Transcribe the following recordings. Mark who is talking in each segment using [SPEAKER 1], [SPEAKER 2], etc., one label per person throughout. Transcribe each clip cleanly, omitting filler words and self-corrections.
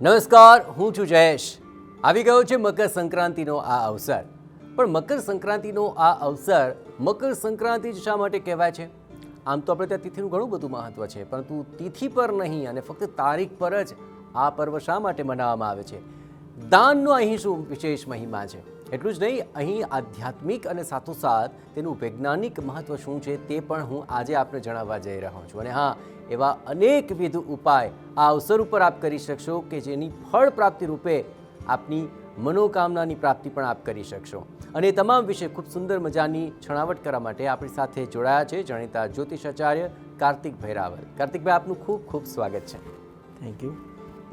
[SPEAKER 1] નમસ્કાર, હું છું જયેશ. આવી ગયો છે મકર સંક્રાંતિનો આ અવસર. પણ મકર સંક્રાંતિનો આ અવસર મકર સંક્રાંતિ જ શા માટે કહેવાય છે? આમ તો આપણે ત્યાં તિથિનું ઘણું બધું મહત્વ છે, પરંતુ તિથિ પર નહીં અને ફક્ત તારીખ પર જ આ પર્વ શા માટે મનાવવામાં આવે છે? દાનનો અહીં શું વિશેષ મહિમા છે? એટલું જ નહીં, અહીં આધ્યાત્મિક અને સાથોસાથ તેનું વૈજ્ઞાનિક મહત્વ શું છે તે પણ હું આજે આપને જણાવવા જઈ રહ્યો છું. અને હા, એવા અનેકવિધ ઉપાય આ અવસર ઉપર આપ કરી શકશો કે જેની ફળ પ્રાપ્તિ રૂપે આપની મનોકામનાની પ્રાપ્તિ પણ આપ કરી શકશો. અને એ તમામ વિશે ખૂબ સુંદર મજાની છણાવટ કરવા માટે આપણી સાથે જોડાયા છે જાણીતા જ્યોતિષાચાર્ય કાર્તિકભાઈ રાવલ. કાર્તિકભાઈ, આપનું ખૂબ ખૂબ સ્વાગત છે.
[SPEAKER 2] Thank you.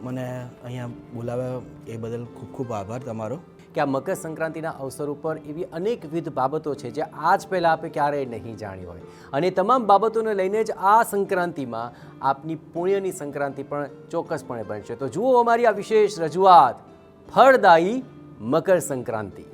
[SPEAKER 2] મને અહીંયા બોલાવ્યા એ બદલ ખૂબ ખૂબ આભાર તમારો.
[SPEAKER 1] કે આ મકર સંક્રાંતિના અવસર ઉપર એવી અનેકવિધ બાબતો છે જે આજ પહેલાં આપણે ક્યારેય નહીં જાણી હોય, અને તમામ બાબતોને લઈને જ આ સંક્રાંતિમાં આપની પુણ્યની સંક્રાંતિ પણ ચોક્કસપણે બનશે. તો જુઓ અમારી આ વિશેષ રજૂઆત, ફળદાયી મકર સંક્રાંતિ.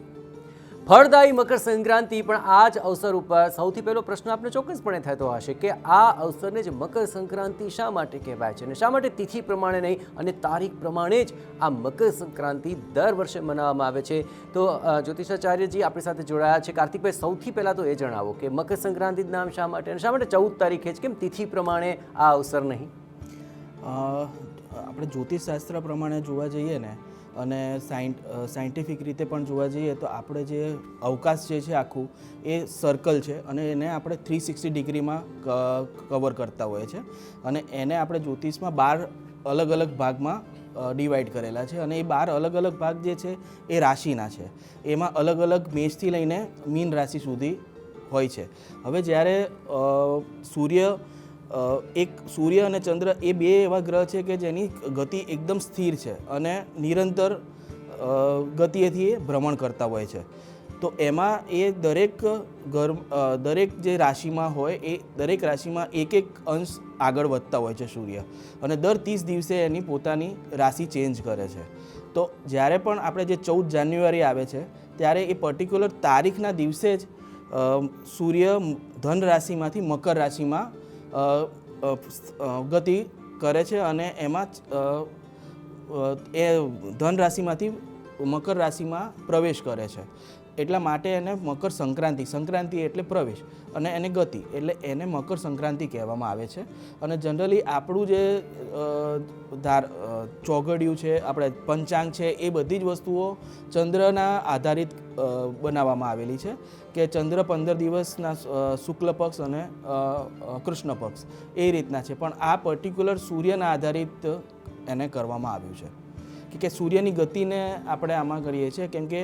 [SPEAKER 1] ફળદાયી મકર સંક્રાંતિ. પણ આ જ અવસર ઉપર સૌથી પહેલો પ્રશ્ન આપને ચોક્કસપણે થતો હશે કે આ અવસરને જ મકર સંક્રાંતિ શા માટે કહેવાય છે, અને શા માટે તિથિ પ્રમાણે નહીં અને તારીખ પ્રમાણે જ આ મકર સંક્રાંતિ દર વર્ષે મનાવવામાં આવે છે? તો જ્યોતિષાચાર્યજી આપણી સાથે જોડાયા છે. કાર્તિકભાઈ, સૌથી પહેલાં તો એ જણાવો કે મકર સંક્રાંતિ નામ શા માટે, અને શા માટે 14 તારીખે જ, કેમ તિથિ પ્રમાણે આ અવસર નહીં?
[SPEAKER 2] આપણે જ્યોતિષશાસ્ત્ર પ્રમાણે જોવા જઈએ ને, અને સાયન્ટિફિક રીતે પણ જોવા જઈએ તો આપણે જે અવકાશ જે છે આખું એ સર્કલ છે, અને એને આપણે 360 ડિગ્રીમાં કવર કરતા હોઈએ છીએ. અને એને આપણે જ્યોતિષમાં 12 અલગ અલગ ભાગમાં ડિવાઈડ કરેલા છે, અને એ 12 અલગ અલગ ભાગ જે છે એ રાશિના છે. એમાં અલગ અલગ મેષથી લઈને મીન રાશિ સુધી હોય છે. હવે જ્યારે સૂર્ય અને ચંદ્ર એ બે એવા ગ્રહ છે કે જેની ગતિ એકદમ સ્થિર છે અને નિરંતર ગતિએથી એ ભ્રમણ કરતા હોય છે. તો એમાં એ દરેક જે રાશિમાં હોય એ દરેક રાશિમાં એક અંશ આગળ વધતા હોય છે સૂર્ય, અને દર 30 દિવસે એની પોતાની રાશિ ચેન્જ કરે છે. તો જ્યારે પણ આપણે જે 14 જાન્યુઆરી આવે છે ત્યારે એ પર્ટિક્યુલર તારીખના દિવસે જ સૂર્ય ધન રાશિમાંથી મકર રાશિમાં ગતિ કરે છે, અને એમાં એ ધન રાશિમાંથી મકર રાશિમાં પ્રવેશ કરે છે. એટલા માટે એને મકર સંક્રાંતિ એટલે પ્રવેશ, અને એને ગતિ એટલે એને મકર સંક્રાંતિ કહેવામાં આવે છે. અને જનરલી આપણું જે ચોઘડિયું છે, આપણે પંચાંગ છે, એ બધી જ વસ્તુઓ ચંદ્રના આધારિત બનાવવામાં આવેલી છે કે ચંદ્ર 15 દિવસના શુક્લ પક્ષ અને કૃષ્ણ પક્ષ એ રીતના છે. પણ આ પર્ટિક્યુલર સૂર્યના આધારિત એને કરવામાં આવ્યું છે કે સૂર્યની ગતિને આપણે આમાં કરીએ છીએ. કેમ કે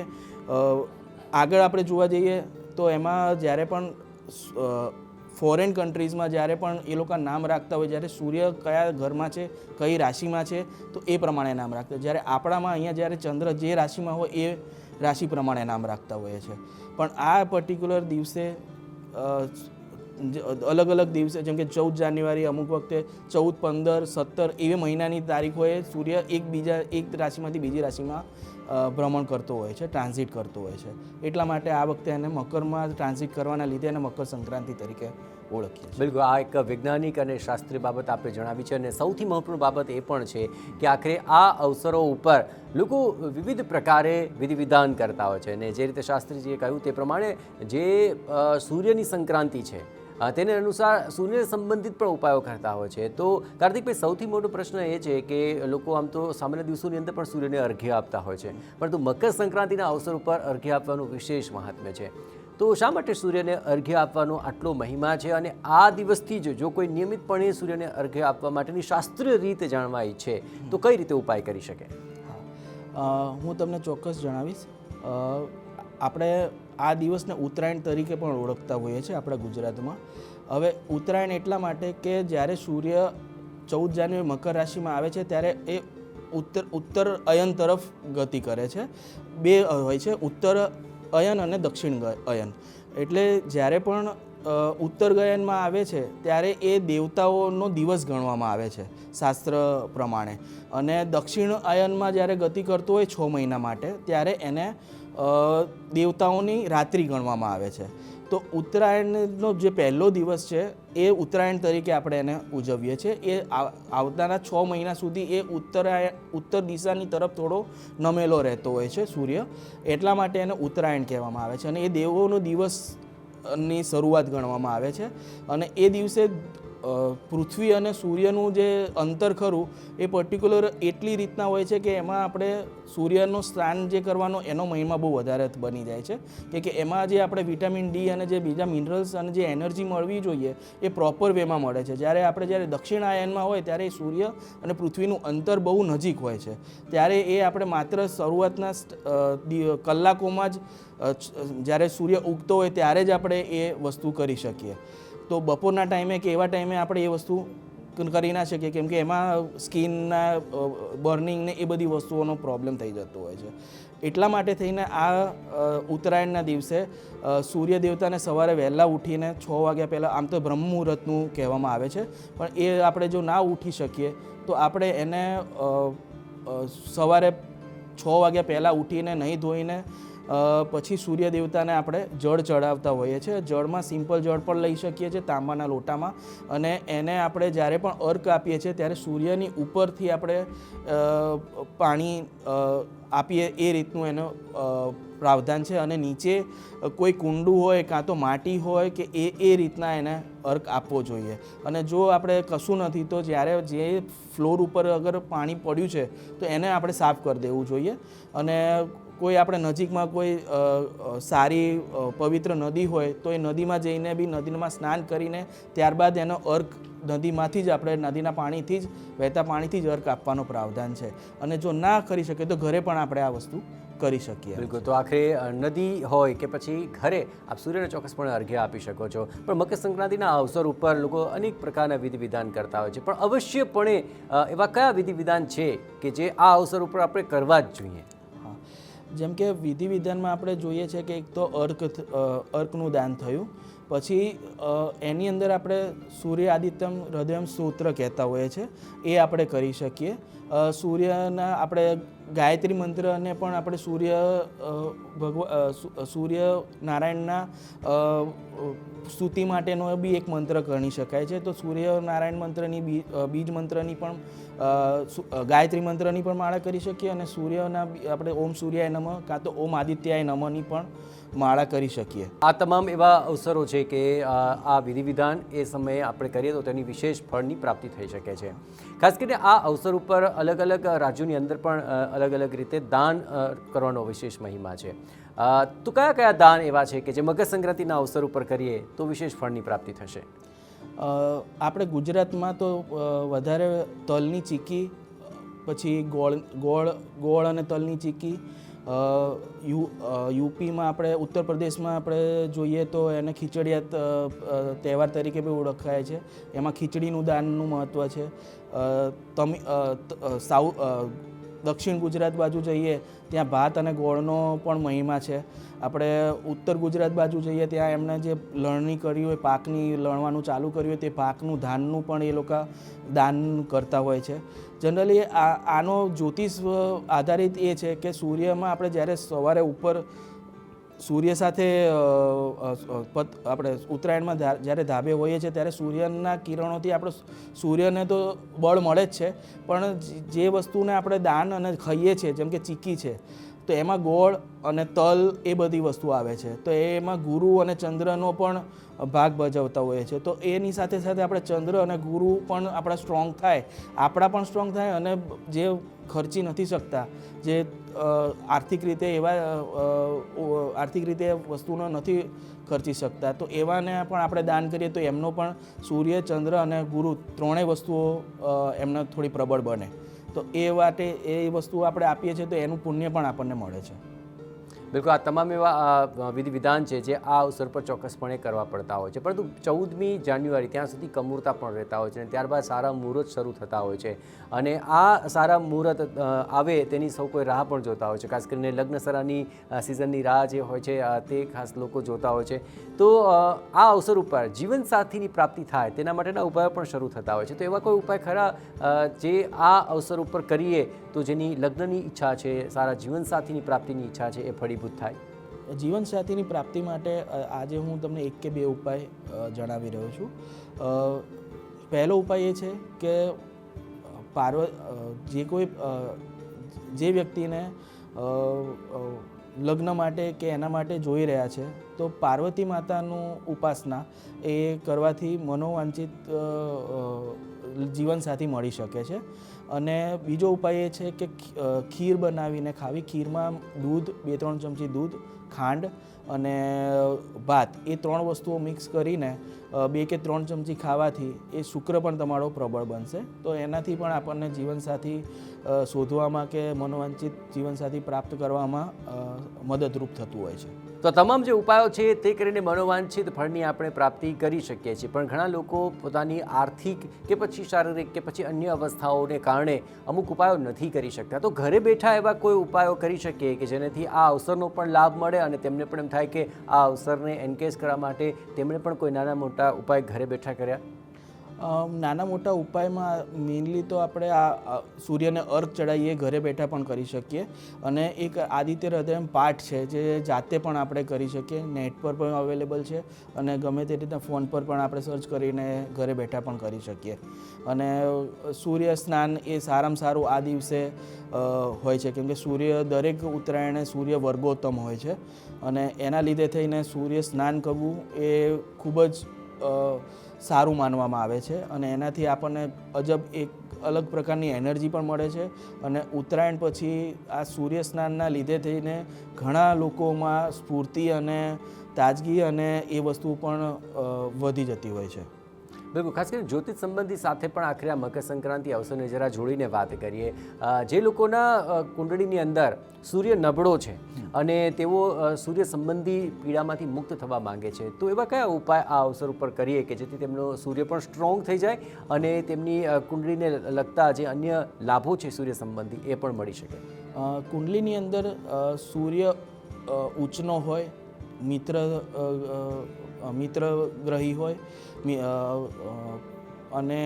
[SPEAKER 2] આગળ આપણે જોવા જઈએ તો એમાં જ્યારે પણ ફોરેન કન્ટ્રીઝમાં જ્યારે પણ એ લોકો નામ રાખતા હોય, જ્યારે સૂર્ય કયા ઘરમાં છે, કઈ રાશિમાં છે, તો એ પ્રમાણે નામ રાખતા હોય. જ્યારે આપણામાં અહીંયા જ્યારે ચંદ્ર જે રાશિમાં હોય એ રાશિ પ્રમાણે નામ રાખતા હોઈએ છીએ. પણ આ પર્ટિક્યુલર દિવસે અલગ અલગ દિવસે, જેમ કે 14 જાન્યુઆરી, અમુક વખતે 14, 15, 17 એવી મહિનાની તારીખોએ સૂર્ય એક રાશિમાંથી બીજી રાશિમાં ભ્રમણ કરતો હોય છે, ટ્રાન્ઝિટ કરતો હોય છે. એટલા માટે આ વખતે એને મકરમાં ટ્રાન્ઝિટ કરવાના લીધે એને મકર સંક્રાંતિ તરીકે ઓળખીએ છીએ.
[SPEAKER 1] બિલકુલ, આ એક વૈજ્ઞાનિક અને શાસ્ત્રીય બાબત આપણે જણાવી છે. અને સૌથી મહત્વની બાબત એ પણ છે કે આખરે આ અવસરો ઉપર લોકો વિવિધ પ્રકારે વિધિ વિધાન કરતા હોય છે. અને જે રીતે શાસ્ત્રીજીએ કહ્યું તે પ્રમાણે જે સૂર્યની સંક્રાંતિ છે તેને અનુસાર સૂર્ય સંબંધિત પણ ઉપાયો કરતા હોય છે. તો કાર્તિકભાઈ, સૌથી મોટો પ્રશ્ન એ છે કે લોકો આમ તો સામાન્ય દિવસોની અંદર પણ સૂર્યને અર્ઘ્ય આપતા હોય છે, પરંતુ મકર સંક્રાંતિના અવસર ઉપર અર્ઘ્ય આપવાનું વિશેષ મહાત્મ્ય છે. તો શા માટે સૂર્યને અર્ઘ્ય આપવાનો આટલો મહિમા છે? અને આ દિવસથી જ જો કોઈ નિયમિતપણે સૂર્યને અર્ઘ્ય આપવા માટેની શાસ્ત્રીય રીતે જાણવા ઈચ્છે તો કઈ રીતે ઉપાય કરી શકે?
[SPEAKER 2] હું તમને ચોક્કસ જણાવીશ. આપણે આ દિવસને ઉત્તરાયણ તરીકે પણ ઓળખતા હોઈએ છીએ આપણા ગુજરાતમાં. હવે ઉત્તરાયણ એટલા માટે કે જ્યારે સૂર્ય 14 જાન્યુઆરી મકર રાશિમાં આવે છે ત્યારે એ ઉત્તર અયન તરફ ગતિ કરે છે. બે હોય છે, ઉત્તર અયન અને દક્ષિણ અયન. એટલે જ્યારે પણ ઉત્તર ગયનમાં આવે છે ત્યારે એ દેવતાઓનો દિવસ ગણવામાં આવે છે શાસ્ત્ર પ્રમાણે, અને દક્ષિણ અયનમાં જ્યારે ગતિ કરતો હોય 6 મહિના માટે ત્યારે એને દેવતાઓની રાત્રિ ગણવામાં આવે છે. તો ઉત્તરાયણનો જે પહેલો દિવસ છે એ ઉત્તરાયણ તરીકે આપણે એને ઉજવીએ છીએ. એ આવતાના 6 મહિના સુધી એ ઉત્તર દિશાની તરફ થોડો નમેલો રહેતો હોય છે સૂર્ય, એટલા માટે એને ઉત્તરાયણ કહેવામાં આવે છે. અને એ દેવોનો દિવસની શરૂઆત ગણવામાં આવે છે. અને એ દિવસે પૃથ્વી અને સૂર્યનું જે અંતર ખરું એ પર્ટિક્યુલર એટલી રીતના હોય છે કે એમાં આપણે સૂર્યનું સ્નાન જે કરવાનો એનો મહિમા બહુ વધારે બની જાય છે કે એમાં જે આપણે વિટામિન ડી અને જે બીજા મિનરલ્સ અને જે એનર્જી મળવી જોઈએ એ પ્રોપર વેમાં મળે છે. જ્યારે દક્ષિણાયનમાં હોય ત્યારે સૂર્ય અને પૃથ્વીનું અંતર બહુ નજીક હોય છે, ત્યારે એ આપણે માત્ર શરૂઆતના કલાકોમાં જ જ્યારે સૂર્ય ઉગતો હોય ત્યારે જ આપણે એ વસ્તુ કરી શકીએ. તો બપોરના ટાઈમે કે એવા ટાઈમે આપણે એ વસ્તુ કરી ના શકીએ, કેમ કે એમાં સ્કિનના બર્નિંગ ને એ બધી વસ્તુઓનો પ્રોબ્લેમ થઈ જતો હોય છે. એટલા માટે થઈને આ ઉત્તરાયણના દિવસે સૂર્ય દેવતાને સવારે વહેલા ઉઠીને 6 વાગ્યા પહેલાં, આમ તો બ્રહ્મ મુહૂર્તનું કહેવામાં આવે છે, પણ એ આપણે જો ના ઉઠી શકીએ તો આપણે એને સવારે 6 વાગ્યા પહેલાં ઉઠીને નહીં ધોઈને પછી સૂર્ય દેવતાને આપણે જળ ચડાવતા હોઈએ છીએ. જળમાં સિમ્પલ જળ પણ લઈ શકીએ છીએ તાંબાના લોટામાં, અને એને આપણે જ્યારે પણ અર્ક આપીએ છીએ ત્યારે સૂર્યની ઉપરથી આપણે પાણી આપીએ એ રીતનું એનો પ્રાવધાન છે. અને નીચે કોઈ કુંડું હોય કાં તો માટી હોય કે એ રીતના એને અર્ક આપવો જોઈએ. અને જો આપણે કશું નથી તો જ્યારે જે ફ્લોર ઉપર અગર પાણી પડ્યું છે તો એને આપણે સાફ કરી દેવું જોઈએ. અને કોઈ આપણે નજીકમાં કોઈ સારી પવિત્ર નદી હોય તો એ નદીમાં જઈને બી નદીમાં સ્નાન કરીને ત્યારબાદ એનો અર્ક નદીમાંથી જ આપણે નદીના પાણીથી જ વહેતા પાણીથી જ અર્ક આપવાનો પ્રાવધાન છે. અને જો ના કરી શકીએ તો ઘરે પણ આપણે આ વસ્તુ કરી શકીએ.
[SPEAKER 1] બિલકુલ. તો આખરે નદી હોય કે પછી ઘરે આપ સૂર્યને ચોક્કસપણે અર્ઘ્ય આપી શકો છો. પણ મકર સંક્રાંતિના અવસર ઉપર લોકો અનેક પ્રકારના વિધિ વિધાન કરતા હોય છે, પણ અવશ્યપણે એવા કયા વિધિ વિધાન છે કે જે આ અવસર ઉપર આપણે કરવા જ જોઈએ?
[SPEAKER 2] જેમ કે વિધિ વિધાનમાં આપણે જોઈએ છે કે એક તો અર્કનું દાન થયું, પછી એની અંદર આપણે સૂર્ય આદિત્યમ હૃદયમ સ્તોત્ર કહેતા હોઈએ છીએ, એ આપણે કરી શકીએ. સૂર્યના આપણે ગાયત્રી મંત્રને પણ આપણે સૂર્ય નારાયણના સ્તુતિ માટેનો બી એક મંત્ર ગણી શકાય છે. તો સૂર્ય નારાયણ મંત્રની બીજ મંત્રની પણ ગાયત્રી મંત્રની પણ માળા કરી શકીએ, અને સૂર્યના આપણે ઓમ સૂર્યાય નમઃ કાં તો ઓમ આદિત્યાય નમઃની પણ માળા કરી શકીએ.
[SPEAKER 1] આ તમામ એવા અવસરો છે કે આ વિધિ વિધાન એ સમયે આપણે કરીએ તો તેની વિશેષ ફળની પ્રાપ્તિ થઈ શકે છે. ખાસ કરીને આ અવસર ઉપર અલગ અલગ રાજ્યોની અંદર પણ અલગ અલગ રીતે દાન કરવાનો વિશેષ મહિમા છે. તો કયા કયા દાન એવા છે કે જે મકર સંક્રાંતિના અવસર ઉપર કરીએ તો વિશેષ ફળની પ્રાપ્તિ થશે?
[SPEAKER 2] આપણે ગુજરાતમાં તો વધારે તલની ચીકી, પછી ગોળ અને તલની ચીકી, યુપીમાં આપણે ઉત્તર પ્રદેશમાં આપણે જોઈએ તો એને ખીચડિયાત તહેવાર તરીકે બી ઓળખાય છે. એમાં ખીચડીનું દાનનું મહત્ત્વ છે. દક્ષિણ ગુજરાત બાજુ જઈએ ત્યાં ભાત અને ગોળનો પણ મહિમા છે. આપણે ઉત્તર ગુજરાત બાજુ જઈએ ત્યાં એમણે જે લણણી કરી હોય, પાકની લણવાનું ચાલુ કર્યું હોય, તે પાકનું ધાનનું પણ એ લોકો દાન કરતા હોય છે. જનરલી આનો જ્યોતિષ આધારિત એ છે કે સૂર્યમાં આપણે જ્યારે સવારે ઉપર સૂર્ય સાથે આપણે ઉત્તરાયણમાં જ્યારે ધાબે હોઈએ છીએ ત્યારે સૂર્યના કિરણોથી આપણે સૂર્યને તો બળ મળે જ છે, પણ જે વસ્તુને આપણે દાન અને ખાઈએ છીએ જેમ કે ચીકી છે તો એમાં ગોળ અને તલ એ બધી વસ્તુ આવે છે. તો એમાં ગુરુ અને ચંદ્રનો પણ ભાગ ભજવતા હોઈએ છીએ. તો એની સાથે સાથે આપણે ચંદ્ર અને ગુરુ પણ આપણા સ્ટ્રોંગ થાય, આપણા પણ સ્ટ્રોંગ થાય, અને જે ખર્ચી નથી શકતા, જે આર્થિક રીતે વસ્તુનો નથી ખર્ચી શકતા, તો એવાને પણ આપણે દાન કરીએ તો એમનો પણ સૂર્ય, ચંદ્ર અને ગુરુ ત્રણેય વસ્તુઓ એમને થોડી પ્રબળ બને. તો એ માટે એ વસ્તુ આપણે આપીએ છીએ તો એનું પુણ્ય પણ આપણને મળે છે.
[SPEAKER 1] બિલકુલ. આ તમામ એવા વિધિ વિધાન છે જે આ અવસર પર ચોક્કસપણે કરવા પડતા હોય છે, પરંતુ 14મી જાન્યુઆરી ત્યાં સુધી કમૂરતા પણ રહેતા હોય છે, અને ત્યારબાદ સારા મુહૂર્ત શરૂ થતા હોય છે, અને આ સારા મુહૂર્ત આવે તેની સૌ કોઈ રાહ પણ જોતા હોય છે. ખાસ કરીને લગ્નસરાની સિઝનની રાહ જે હોય છે તે ખાસ લોકો જોતા હોય છે. તો આ અવસર ઉપર જીવનસાથીની પ્રાપ્તિ થાય તેના માટેના ઉપાયો પણ શરૂ થતા હોય છે. તો એવા કોઈ ઉપાય ખરા જે આ અવસર ઉપર કરીએ તો જેની લગ્નની ઈચ્છા છે, સારા જીવનસાથીની પ્રાપ્તિની ઈચ્છા છે, એ ફળીભૂત થાય?
[SPEAKER 2] જીવનસાથીની પ્રાપ્તિ માટે આજે હું તમને એક કે બે ઉપાય જણાવી રહ્યો છું. પહેલો ઉપાય એ છે કે જે વ્યક્તિને લગ્ન માટે કે એના માટે જોઈ રહ્યા છે તો પાર્વતી માતાનું ઉપાસના એ કરવાથી મનોવાંછિત જીવનસાથી મળી શકે છે. અને બીજો ઉપાય એ છે કે ખીર બનાવીને ખાવી. ખીરમાં દૂધ, 2-3 ચમચી દૂધ, ખાંડ અને ભાત એ 3 વસ્તુઓ મિક્સ કરીને 2 કે 3 ચમચી ખાવાથી એ શુક્ર પણ તમારો પ્રબળ બનશે. તો એનાથી પણ આપણને જીવનસાથી શોધવામાં કે મનોવાંછિત જીવનસાથી પ્રાપ્ત કરવામાં મદદરૂપ થતું હોય છે.
[SPEAKER 1] તો તમામ જે ઉપાયો છે તે કરીને મનોવાંછિત ફળની આપણે પ્રાપ્તિ કરી શકીએ છીએ. પણ ઘણા લોકો પોતાની આર્થિક કે પછી શારીરિક કે પછી અન્ય અવસ્થાઓને કારણે અમુક ઉપાયો નથી કરી શકતા. તો ઘરે બેઠા એવા કોઈ ઉપાયો કરી શકીએ કે જેનાથી આ અવસરનો પણ લાભ મળે અને તેમને પણ એમ થાય કે આ અવસરને એન્કેજ કરવા માટે તેમણે પણ કોઈ નાના મોટા ઉપાય ઘરે બેઠા કર્યા?
[SPEAKER 2] નાના મોટા ઉપાયમાં મેઇનલી તો આપણે આ સૂર્યને અર્ઘ ચડાવીએ ઘરે બેઠા પણ કરી શકીએ. અને એક આદિત્ય હૃદયમ પાઠ છે જે જાતે પણ આપણે કરી શકીએ. નેટ પર પણ અવેલેબલ છે અને ગમે તે રીતના ફોન પર પણ આપણે સર્ચ કરીને ઘરે બેઠા પણ કરી શકીએ. અને સૂર્ય સ્નાન એ સારામાં સારું આ દિવસે હોય છે, કેમકે સૂર્ય દરેક ઉત્તરાયણે સૂર્ય વર્ગોત્તમ હોય છે અને એના લીધે થઈને સૂર્ય સ્નાન કરવું એ ખૂબ જ સારું માનવામાં આવે છે. અને એનાથી આપણને અજબ એક અલગ પ્રકારની એનર્જી પણ મળે છે. અને ઉત્તરાયણ પછી આ સૂર્ય સ્નાનના લીધે થઈને ઘણા લોકોમાં સ્ફૂર્તિ અને તાજગી અને એ વસ્તુ પણ વધી જતી હોય છે.
[SPEAKER 1] બિલકુલ, ખાસ કરીને જ્યોતિષ સંબંધી સાથે પણ આખરે આ મકર સંક્રાંતિ અવસરને જરા જોડીને વાત કરીએ. જે લોકોના કુંડળીની અંદર સૂર્ય નબળો છે અને તેઓ સૂર્ય સંબંધી પીડામાંથી મુક્ત થવા માંગે છે, તો એવા કયા ઉપાય આ અવસર ઉપર કરીએ કે જેથી તેમનો સૂર્ય પણ સ્ટ્રોંગ થઈ જાય અને તેમની કુંડળીને લગતા જે અન્ય લાભો છે સૂર્ય સંબંધી એ પણ મળી શકે?
[SPEAKER 2] કુંડલીની અંદર સૂર્ય ઉચ્ચનો હોય, મિત્ર ગ્રહી હોય અને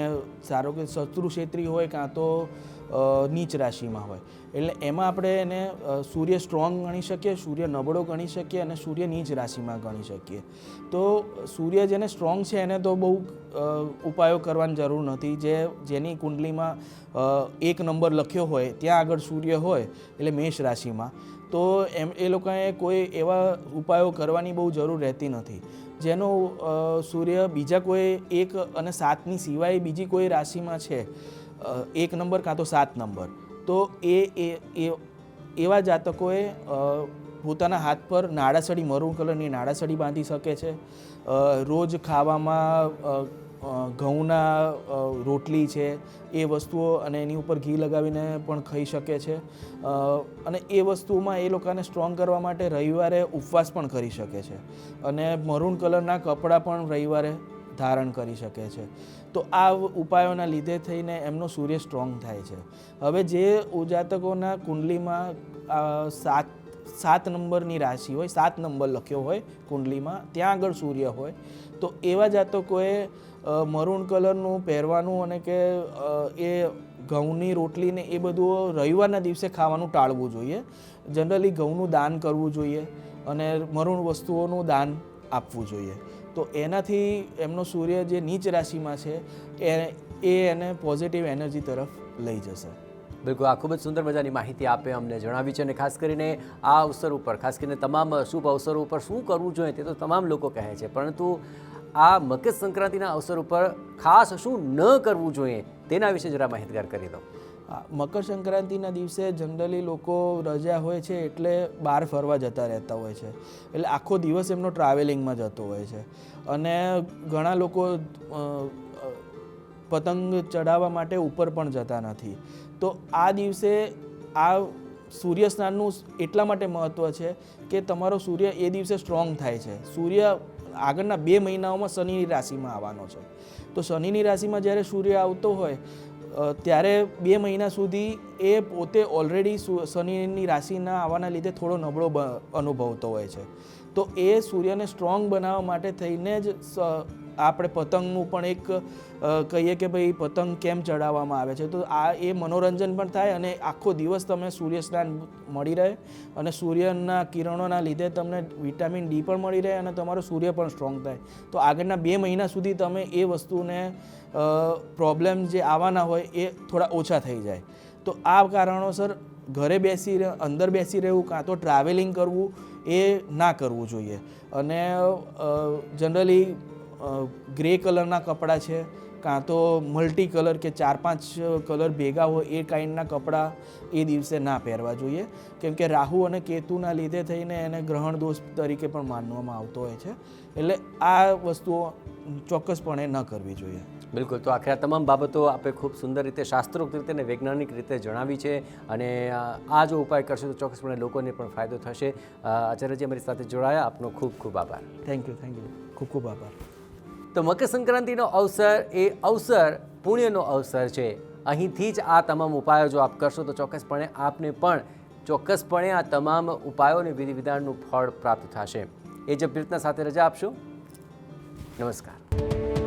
[SPEAKER 2] સારો કે શત્રુ ક્ષેત્રી હોય કાં તો નીચ રાશિમાં હોય, એટલે એમાં આપણે એને સૂર્ય સ્ટ્રોંગ ગણી શકીએ, સૂર્ય નબળો ગણી શકીએ અને સૂર્ય નીચ રાશિમાં ગણી શકીએ. તો સૂર્ય જેને સ્ટ્રોંગ છે એને તો બહુ ઉપાયો કરવાની જરૂર નથી. જેની કુંડલીમાં 1 નંબર લખ્યો હોય ત્યાં આગળ સૂર્ય હોય એટલે મેષ રાશિમાં, તો એ લોકોએ કોઈ એવા ઉપાયો કરવાની બહુ જરૂર રહેતી નથી. જેનો સૂર્ય બીજા કોઈ 1 અને 7ની સિવાય બીજી કોઈ રાશિમાં છે, 1 નંબર કાં તો 7 નંબર, તો એવા જાતકોએ પોતાના હાથ પર નાડાસડી, મરૂન કલરની નાડાસડી બાંધી શકે છે. રોજ ખાવામાં ઘઉંના રોટલી છે એ વસ્તુઓ અને એની ઉપર ઘી લગાવીને પણ ખાઈ શકે છે. અને એ વસ્તુમાં એ લોકોને સ્ટ્રોંગ કરવા માટે રવિવારે ઉપવાસ પણ કરી શકે છે અને મરૂન કલરના કપડાં પણ રવિવારે ધારણ કરી શકે છે. તો આ ઉપાયોના લીધે થઈને એમનો સૂર્ય સ્ટ્રોંગ થાય છે. હવે જે જાતકોના કુંડલીમાં 7 નંબરની રાશિ હોય, 7 નંબર લખ્યો હોય કુંડલીમાં, ત્યાં આગળ સૂર્ય હોય, તો એવા જાતકોએ મરૂન કલરનું પહેરવાનું અને કે એ ઘઉંની રોટલીને એ બધું રવિવારના દિવસે ખાવાનું ટાળવું જોઈએ. જનરલી ઘઉંનું દાન કરવું જોઈએ અને મરૂન વસ્તુઓનું દાન આપવું જોઈએ. તો એનાથી એમનો સૂર્ય જે નીચ રાશિમાં છે એને પોઝિટિવ એનર્જી તરફ લઈ જશે.
[SPEAKER 1] બિલકુલ, આ ખૂબ જ સુંદર મજાની માહિતી આપે અમને જણાવી છે. અને ખાસ કરીને આ અવસર ઉપર, ખાસ કરીને તમામ શુભ અવસરો ઉપર શું કરવું જોઈએ તે તો તમામ લોકો કહે છે, પરંતુ આ મકર સંક્રાંતિના અવસર ઉપર ખાસ શું ન કરવું જોઈએ તેના વિશે જરા માહિતગાર કરી દો.
[SPEAKER 2] મકર સંક્રાંતિના દિવસે જનરલી લોકો રજા હોય છે એટલે બહાર ફરવા જતા રહેતા હોય છે, એટલે આખો દિવસ એમનો ટ્રાવેલિંગમાં જતો હોય છે. અને ઘણા લોકો પતંગ ચડાવવા માટે ઉપર પણ જતા નથી. તો આ દિવસે આ સૂર્ય સ્નાનનું એટલા માટે મહત્ત્વ છે કે તમારો સૂર્ય એ દિવસે સ્ટ્રોંગ થાય છે. સૂર્ય આગળના 2 મહિનાઓમાં શનિની રાશિમાં આવવાનો છે. તો શનિની રાશિમાં જ્યારે સૂર્ય આવતો હોય ત્યારે 2 મહિના સુધી એ પોતે ઓલરેડી શનિની રાશિના આવવાના લીધે થોડો નબળો અનુભવતો હોય છે. તો એ સૂર્યને સ્ટ્રોંગ બનાવવા માટે થઈને જ આપણે પતંગનું પણ એક કહીએ કે ભાઈ પતંગ કેમ ચડાવવામાં આવે છે, તો આ એ મનોરંજન પણ થાય અને આખો દિવસ તમે સૂર્ય સ્નાન મળી રહે અને સૂર્યના કિરણોના લીધે તમને વિટામિન ડી પણ મળી રહે અને તમારો સૂર્ય પણ સ્ટ્રોંગ થાય. તો આગળના 2 મહિના સુધી તમે એ વસ્તુને પ્રોબ્લેમ જે આવવાના હોય એ થોડા ઓછા થઈ જાય. તો આ કારણોસર ઘરે અંદર બેસી રહેવું કાં તો ટ્રાવેલિંગ કરવું એ ના કરવું જોઈએ. અને જનરલી ગ્રે કલરના કપડાં છે કાં તો મલ્ટી કલર કે 4-5 કલર ભેગા હોય એ કાઇન્ડના કપડાં એ દિવસે ના પહેરવા જોઈએ, કેમ કે રાહુ અને કેતુના લીધે થઈને એને ગ્રહણ દોષ તરીકે પણ માનવામાં આવતો હોય છે. એટલે આ વસ્તુઓ ચોક્કસપણે ન કરવી જોઈએ.
[SPEAKER 1] બિલકુલ. તો આખરે આ તમામ બાબતો આપણે ખૂબ સુંદર રીતે શાસ્ત્રોક્ત રીતે અને વૈજ્ઞાનિક રીતે જણાવી છે અને આ જો ઉપાય કરશે તો ચોક્કસપણે લોકોને પણ ફાયદો થશે. આચાર્યજી અમારી સાથે જોડાયા, આપનો ખૂબ ખૂબ આભાર.
[SPEAKER 2] Thank you. ખૂબ ખૂબ આભાર.
[SPEAKER 1] તો મકર સંક્રાંતિનો અવસર એ અવસર પુણ્યનો અવસર છે. અહીંથી જ આ તમામ ઉપાયો જો આપ કરશો તો ચોક્કસપણે આપને પણ ચોક્કસપણે આ તમામ ઉપાયો અને વિધિ વિધાનનું ફળ પ્રાપ્ત થશે. એ જ પ્રીતના સાથે રજા આપશું. નમસ્કાર.